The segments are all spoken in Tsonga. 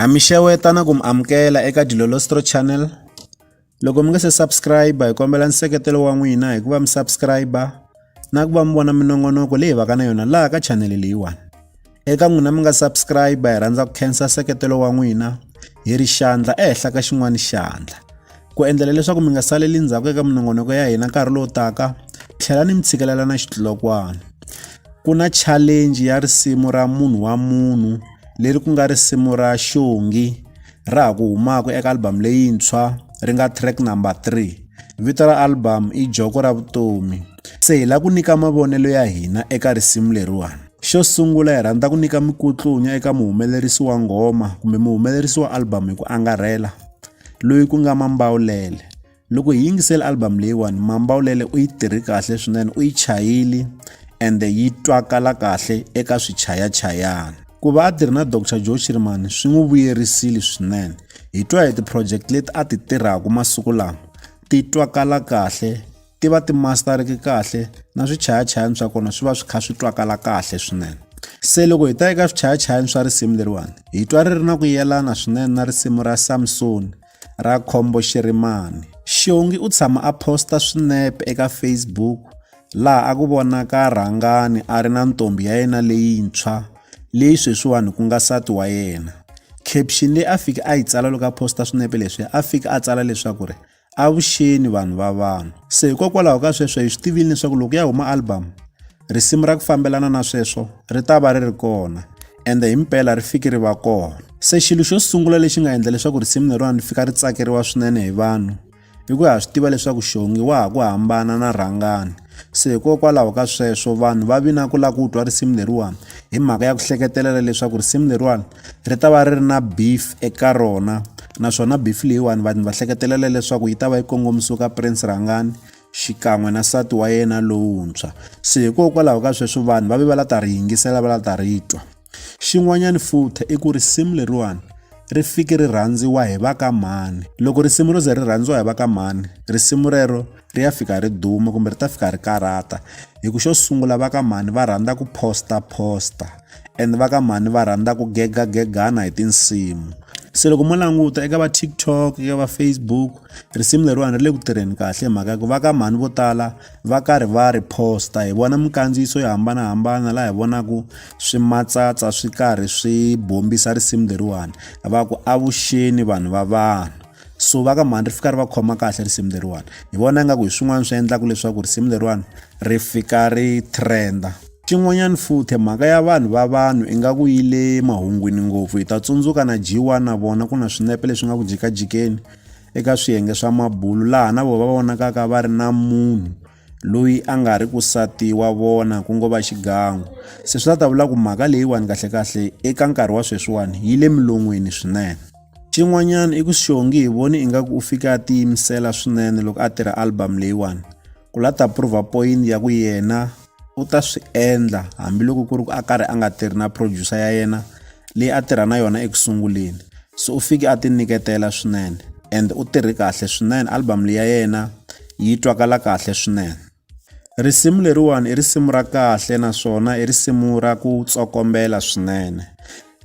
Mi xeweta na ku mi amukela eka Dilolostro channel. Loko mi nga se subscribe hi kombela nseketelo wa n'wina hi ku va mi subscribe na ku va mi vona minongonoko leyi va ka na yona laha ka channel leyiwani. Eka n'wina mi nga subscribe hi rhandza ku khensa nseketelo wa n'wina hi ri xandla ehenhla ka xin'wana xandla ku endlela leswaku mi nga saleli ndzhaku eka minongonoko ya hina nkarhi lowu taka. Tlhela ni mi tshikelela na xidlokwana. Ku na challenge ya risimu ra Munhu wa Munhu leri ku nga risimu ra Xongi ra ha ku humaka eka album leyintshwa ri nga track number 3. Vito ra album i Joko ra vutomi. Se hi la ku nyika mavonelo ya hina eka risimu leriwani. Xo sungula hi rhandza ku nyika mikutlunya eka muhumelerisi wa nghoma kumbe muhumelerisi wa album hi ku angarhela loyi ku nga Mambawulele. Loko hi yingisela album leyiwani Mambawulele u yi tirhi kahle swinene, u yi chayili and yi twakala kahle eka swichayachayana. Ku va a tirhi na Dr. Joe Shirimani swi n'wi vuyerisile swinene. Hi twa hi ti-project leti a ti tirhaka masiku lama ti twakala kahle, ti va ti masterike kahle na swichayachayani swa kona swi va swi kha swi twakala kahle swinene. Se loko hi ta eka swichayachayani swa risimu leriwani hi twa ri ri na ku yelana swinene na risimu ra Samson ra Khombo Shirimani. Xongi u tshama a posta swinepe eka Facebook laha a ku vonaka rhangani a ri na ntombi ya yena leyintshwa leyi sweswiwani ku nga nsati wa yena. Caption leyi a fika a yi tsala loko a posta swinepe leswi a fika a tsala leswaku ri avuxeni vanhu va vanhu. Se hikokwalaho ka sweswo hi swi tivile leswaku loko ya huma album risimu ra ku fambelana na sweswo ri ta va ri ri kona ende himpela ri fiki ri va kona. Se xilo xo sungula lexi nga endla leswaku risimu leriwani ri fika ri tsakeriwa swinene hi vanhu hi ku ha swi tiva leswaku Xongi wa ha ku hambana na rhangani. Se hikokwalaho ka sweswo vanhu va vi na ku lava ku twa risimu leriwani hi mhaka ya ku hleketelela leswaku risimu leriwani ri ta va ri ri na beef eka rona, naswona beef leyiwani vanhu va hleketelela leswaku yi ta va yi kongomisiwa ka Prince Rhangani xikan'we na nsati wa yena lowuntshwa. Se hikokwalaho ka sweswo vanhu va vi va la ta ri yingisela va la ta ri twa. Xin'wanyana futhi i ku risimu leriwani ri fike ri rhandziwa hi va ka mani. Loko risimu ro ze ri rhandziwa hi va ka mani risimu rero ri ya fika ri duma kumbe ri ta fika ri karata. Hi ku xo sungula va ka mani va rhandza ku posta and va ka mani va rhandza ku gegana hi tinsimu. Se loko mo languta eka va TikTok eka va Facebook risimu leriwani ri le ku tirheni kahle hi mhaka ku va ka mani vo tala va karhi va ri posta. Hi vona mikandziyiso yo hambanahambana laha hi vonaku swi matsatsa swi karhi swi bombisa risimu leriwani va ku avuxeni vanhu va vanhu. So va ka mani ri fika ri va khoma kahle risimu leriwani. Hi vona ingaku hi swin'wana swi endlaka leswaku risimu leriwani ri fika ri trenda. Xin'wanyana futhi mhaka ya vanhu va vanhu ingaku yi le mahungwini ngopfu. Hi ta tsundzuka na G1 na vona ku na swinepe leswi nga ku jikajikeni eka swiyenge swa mabulu laha na vo va vonakaka va ri na munhu loyi a nga ri ku nsati wa vona ku ngo va xigangu. Se swi ta vula ku mhaka leyiwani kahlekahle eka nkarhi wa sweswiwani yi le milon'weni swinene. Xin'wanyana i ku Xongi hi voni ingaku u fika a tiyimisela swinene loko a tirha album leyiwani ku la ta prove point ya ku yena u ta swi endla hambiloko ku ri ku a karhi a nga tirhi na producer ya yena leyi a tirha na yona ekusunguleni. So u fike a ti nyiketela swinene and u tirhi kahle swinene. Album leyi ya yena yi twakala kahle swinene. Risimu leriwani i risimu ra kahle naswona i risimu ra ku tsokombela swinene.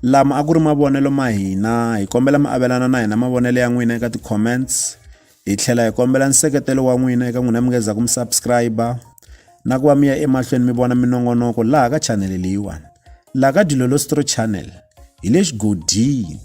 Lama a ku ri mavonelo ma hina hi kombela mi avelana na hina mavonelo ya n'wina eka ti-comments. Hi tlhela hi kombela nseketelo wa n'wina eka n'wina mi nga za ku mi subscribe na ku va mi ya emahlweni mi vona minongonoko laha ka channel leyiwani laha ka Dilolostro channel hi le xigodini.